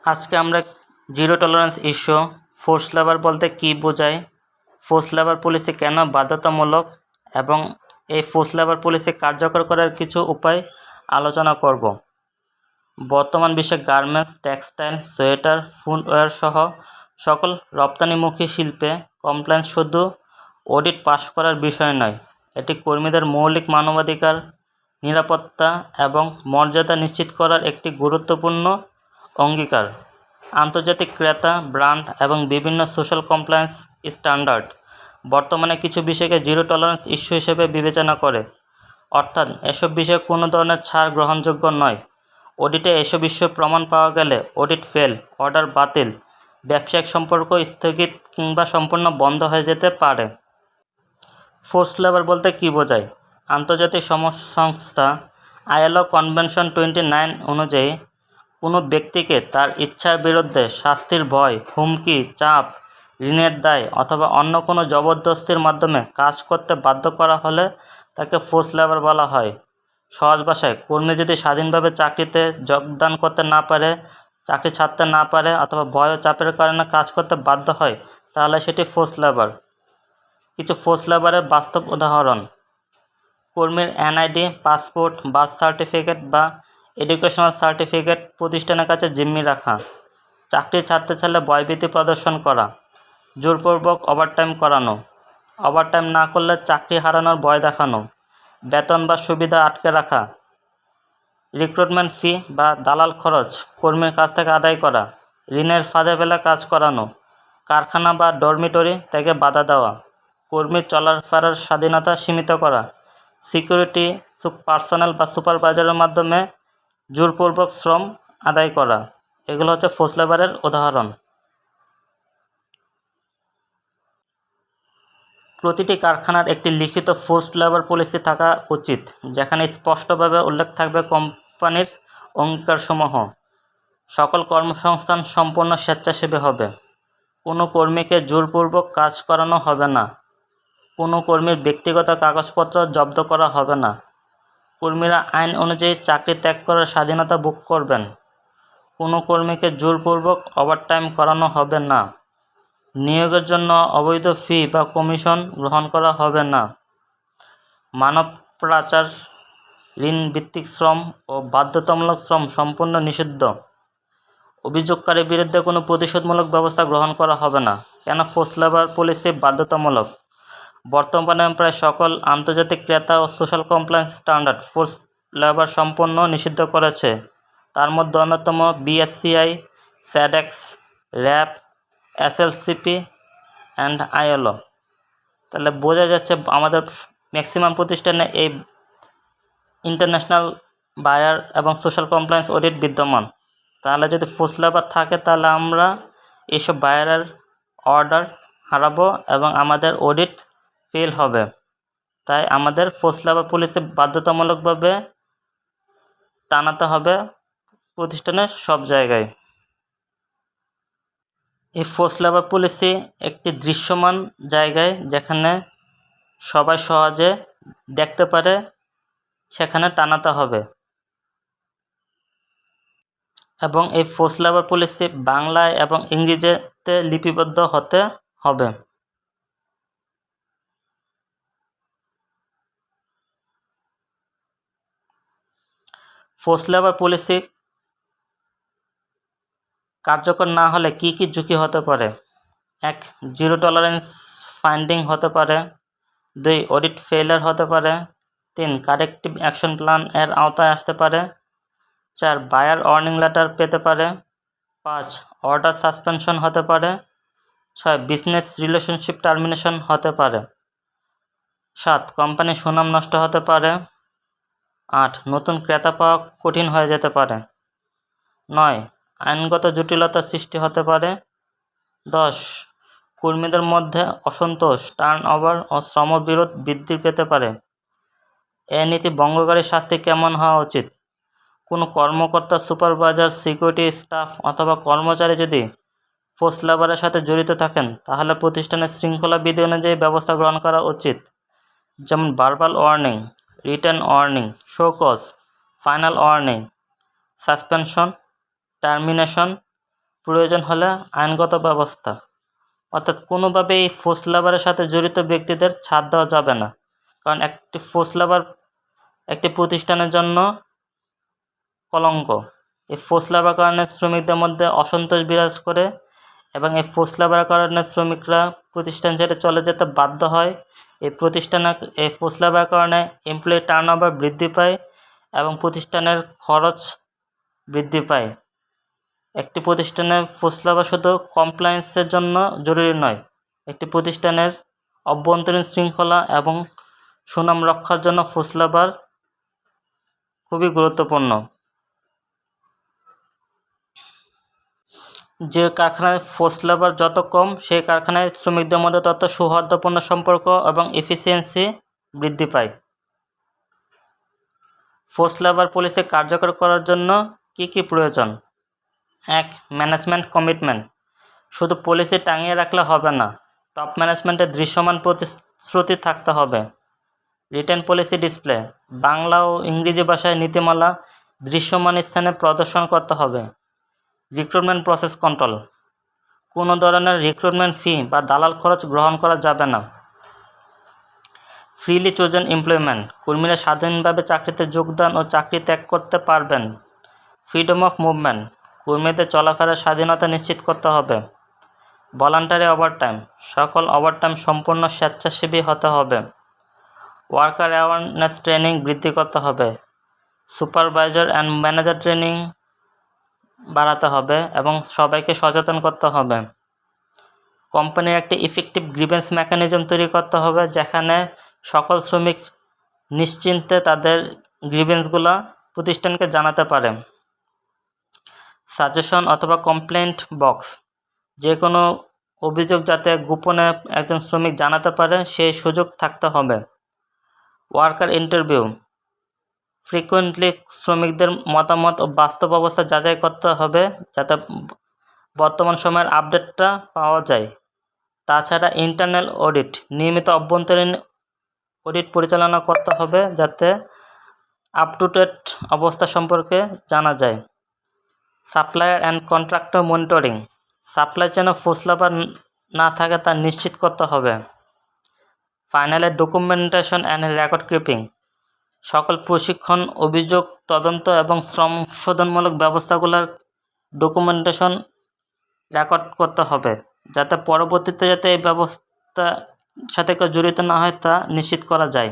আজকে আমরা zero tolerance issue, force labour বলতে কী বোঝায়, ফোর্স লেবার পলিসি কেন বাধ্যতামূলক এবং এই ফোর্স লেবার পলিসি কার্যকর করার কিছু উপায় আলোচনা করব। বর্তমান বিশ্বে গার্মেন্টস, টেক্সটাইল, সোয়েটার, ফুটওয়্যার সহ সকল রপ্তানিমুখী শিল্পে কমপ্লায়েন্স শুধু অডিট পাস করার বিষয় নয়, এটি কর্মীদের মৌলিক মানবাধিকার, নিরাপত্তা এবং মর্যাদা নিশ্চিত করার একটি গুরুত্বপূর্ণ অঙ্গীকার। আন্তর্জাতিক ক্রেতা, ব্র্যান্ড এবং বিভিন্ন সোশ্যাল কমপ্লায়েন্স স্ট্যান্ডার্ড বর্তমানে কিছু বিষয়কে জিরো টলারেন্স ইস্যু হিসেবে বিবেচনা করে, অর্থাৎ এসব বিষয়ে কোনো ধরনের ছাড় গ্রহণযোগ্য নয়। অডিটে এসব বিষয়ে প্রমাণ পাওয়া গেলে অডিট ফেল, অর্ডার বাতিল, ব্যবসায়িক সম্পর্ক স্থগিত কিংবা সম্পূর্ণ বন্ধ হয়ে যেতে পারে। ফোর্স লেবার বলতে কী বোঝায়? আন্তর্জাতিক সংস্থা ILO কনভেনশন 29 অনুযায়ী কোনো ব্যক্তিকে তার ইচ্ছার বিরুদ্ধে শাস্তির ভয়, হুমকি, চাপ, ঋণের দায় অথবা অন্য কোনো জবরদস্তির মাধ্যমে কাজ করতে বাধ্য করা হলে তাকে ফোর্স লেবার বলা হয়। সহজ ভাষায়, কর্মী যদি স্বাধীনভাবে চাকরিতে যোগদান করতে না পারে, চাকরি ছাড়তে না পারে অথবা ভয় ও চাপের কারণে কাজ করতে বাধ্য হয়, তাহলে সেটি ফোর্স লেবার। কিছু ফোর্স লেবারের বাস্তব উদাহরণ: কর্মীর NID, পাসপোর্ট, বার্থ সার্টিফিকেট বা এডুকেশনাল সার্টিফিকেট প্রতিষ্ঠানের কাছে জিম্মি রাখা, চাকরি ছাড়তে চাইলে ভয়ভীতি প্রদর্শন করা, জোরপূর্বক ওভারটাইম করানো, ওভারটাইম না করলে চাকরি হারানোর ভয় দেখানো, বেতন বা সুবিধা আটকে রাখা, রিক্রুটমেন্ট ফি বা দালাল খরচ কর্মীর কাছ থেকে আদায় করা, ঋণের ফাঁদে ফেলে কাজ করানো, কারখানা বা ডরমিটরি থেকে বাধা দেওয়া, কর্মীর চলাফেরার স্বাধীনতা সীমিত করা, সিকিউরিটি পার্সোনেল বা সুপারভাইজারের মাধ্যমে জোরপূর্বক শ্রম আদায় করা। এগুলো হচ্ছে ফোর্স লেবারের উদাহরণ। প্রতিটি কারখানার একটি লিখিত ফোর্স লেবার পলিসি থাকা উচিত, যেখানে স্পষ্টভাবে উল্লেখ থাকবে কোম্পানির অঙ্গীকারসমূহ। সকল কর্মসংস্থান সম্পূর্ণ স্বেচ্ছাসেবী হবে। কোনো কর্মীকে জোরপূর্বক কাজ করানো হবে না। কোনো কর্মীর ব্যক্তিগত কাগজপত্র জব্দ করা হবে না। কর্মীরা আইন অনুযায়ী চাকরি ত্যাগ করার স্বাধীনতা ভোগ করবেন। কোনো কর্মীকে জোরপূর্বক ওভারটাইম করানো হবে না। নিয়োগের জন্য অবৈধ ফি বা কমিশন গ্রহণ করা হবে না। মানব পাচার, ঋণভিত্তিক শ্রম ও বাধ্যতামূলক শ্রম সম্পূর্ণ নিষিদ্ধ। অভিযোগকারীর বিরুদ্ধে কোনো প্রতিশোধমূলক ব্যবস্থা গ্রহণ করা হবে না। কেন ফোর্স লেবার পলিসি বাধ্যতামূলক? বর্তমানে প্রায় সকল আন্তর্জাতিক ক্রেতা ও social compliance standard force labour সম্পূর্ণ নিষিদ্ধ করেছে। তার মধ্যে অন্যতম BSCI, SADEX, RAP, SLCP and ILO। তাহলে বোঝা যাচ্ছে আমাদের ম্যাক্সিমাম প্রতিষ্ঠানে এই ইন্টারন্যাশনাল বায়ার এবং সোশ্যাল কমপ্লায়েন্স অডিট বিদ্যমান। তাহলে যদি ফোর্স লেবার থাকে তাহলে আমরা এইসব বায়ারের অর্ডার হারাবো এবং আমাদের অডিট ফেল হবে। তাই আমাদের ফোর্স লেবার পলিসি বাধ্যতামূলকভাবে টানাতে হবে প্রতিষ্ঠানের সব জায়গায়। এই ফোর্স লেবার পলিসি একটি দৃশ্যমান জায়গায়, যেখানে সবাই সহজে দেখতে পারে, সেখানে টানাতে হবে। এবং এই ফোর্স লেবার পলিসি বাংলায় এবং ইংরেজিতে লিপিবদ্ধ হতে হবে। ফোর্স লেবার পলিসি কার্যকর না হলে কি কি ঝুঁকি হতে পারে? 1. জিরো টলারেন্স ফাইন্ডিং হতে পারে। 2. অডিট ফেইলিয়ার হতে পারে। 3. কারেক্টিভ অ্যাকশন প্ল্যান এর আওতায় আসতে পারে। 4. বায়ার ওয়ার্নিং লেটার পেতে পারে। 5. অর্ডার সাসপেনশন হতে পারে। 6. বিজনেস রিলেশনশিপ টার্মিনেশন হতে পারে। 7. কোম্পানির সুনাম নষ্ট হতে পারে। 8. নতুন ক্রেতা পাওয়া কঠিন হয়ে যেতে পারে। 9. আইনগত জটিলতা সৃষ্টি হতে পারে। 10. কর্মীদের মধ্যে অসন্তোষ, টার্নওভার ও শ্রমবিরোধ বৃদ্ধি পেতে পারে। এ নীতি ভঙ্গকারীর শাস্তি কেমন হওয়া উচিত? কোনো কর্মকর্তা, সুপারভাইজার, সিকিউরিটি স্টাফ অথবা কর্মচারী যদি ফোর্স লেবারের সাথে জড়িত থাকেন, তাহলে প্রতিষ্ঠানের শৃঙ্খলা বিধি অনুযায়ী ব্যবস্থা গ্রহণ করা উচিত, যেমন verbal warning, written warning, show cause, final warning, suspension, termination, প্রয়োজন হলে আইনগত ব্যবস্থা, অর্থাৎ কোনোভাবেই এই ফোর্স লেবারের সাথে জড়িত ব্যক্তিদের ছাড় দেওয়া যাবে না, কারণ একটি ফোর্স লেবার একটি প্রতিষ্ঠানের জন্য কলঙ্ক। এই ফোর্স লেবার কারণে শ্রমিকদের মধ্যে অসন্তোষ বিরাজ করে এবং এই ফোর্স লেবারের কারণে শ্রমিকরা প্রতিষ্ঠান ছেড়ে চলে যেতে বাধ্য হয়। এই ফোর্স লেবারের কারণে এমপ্লয়ি টার্নওভার বৃদ্ধি পায় এবং প্রতিষ্ঠানের খরচ বৃদ্ধি পায়। একটি প্রতিষ্ঠানে ফোর্স লেবার শুধু কমপ্লায়েন্সের জন্য জরুরি নয়, একটি প্রতিষ্ঠানের অভ্যন্তরীণ শৃঙ্খলা এবং সুনাম রক্ষার জন্য ফোর্স লেবার খুবই গুরুত্বপূর্ণ। যে কারখানায় ফোর্স লেবার যত কম, সেই কারখানায় শ্রমিকদের মধ্যে তত সৌহার্দ্যপূর্ণ সম্পর্ক এবং এফিসিয়েন্সি বৃদ্ধি পায়। ফোর্স লেবার পলিসি কার্যকর করার জন্য কি কি প্রয়োজন? 1. Management commitment. শুধু পলিসি টাঙিয়ে রাখলে হবে না, টপ ম্যানেজমেন্টের দৃশ্যমান প্রতিশ্রুতি থাকতে হবে। Written policy display. বাংলা ও ইংরেজি ভাষায় নীতিমালা দৃশ্যমান স্থানে প্রদর্শন করতে হবে। Recruitment process control. কোনো ধরনের রিক্রুটমেন্ট ফি বা দালাল খরচ গ্রহণ করা যাবে না। Freely chosen employment. কর্মীরা স্বাধীনভাবে চাকরিতে যোগদান ও চাকরি ত্যাগ করতে পারবেন। Freedom of movement. কর্মীদের চলাফেরার স্বাধীনতা নিশ্চিত করতে হবে। Voluntary overtime. সকল ওভারটাইম সম্পূর্ণ স্বেচ্ছাসেবী হতে হবে। ওয়ার্কার অ্যাওয়ারনেস ট্রেনিং বৃদ্ধি করতে হবে। সুপারভাইজার অ্যান্ড ম্যানেজার ট্রেনিং বাড়াতে হবে এবং সবাইকে সচেতন করতে হবে। কোম্পানির একটি ইফেক্টিভ গ্রিভেন্স মেকানিজম তৈরি করতে হবে, যেখানে সকল শ্রমিক নিশ্চিন্তে তাদের গ্রিভেন্সগুলো প্রতিষ্ঠানকে জানাতে পারে। সাজেশন অথবা কমপ্লেন্ট বক্স। যে কোনো অভিযোগ যাতে গোপনে একজন শ্রমিক জানাতে পারে, সেই সুযোগ থাকতে হবে। Worker interview. ফ্রিকুয়েন্টলি শ্রমিকদের মতামত ও বাস্তব অবস্থা যাচাই করতে হবে, যাতে বর্তমান সময়ের আপডেটটা পাওয়া যায়। তাছাড়া ইন্টারনাল অডিট। নিয়মিত অভ্যন্তরীণ অডিট পরিচালনা করতে হবে, যাতে আপ টু ডেট অবস্থা সম্পর্কে জানা যায়। Supplier and contractor monitoring. Supply চেনে ফোর্স লেবার না থাকে তা নিশ্চিত করতে হবে। ফাইনালে ডকুমেন্টেশন অ্যান্ড রেকর্ড কিপিং। সকল প্রশিক্ষণ, অভিযোগ, তদন্ত এবং সংশোধনমূলক ব্যবস্থাগুলোর ডকুমেন্টেশন রেকর্ড করতে হবে, যাতে পরবর্তীতে যাতে এই ব্যবস্থার সাথে কেউ জড়িত না হয় তা নিশ্চিত করা যায়।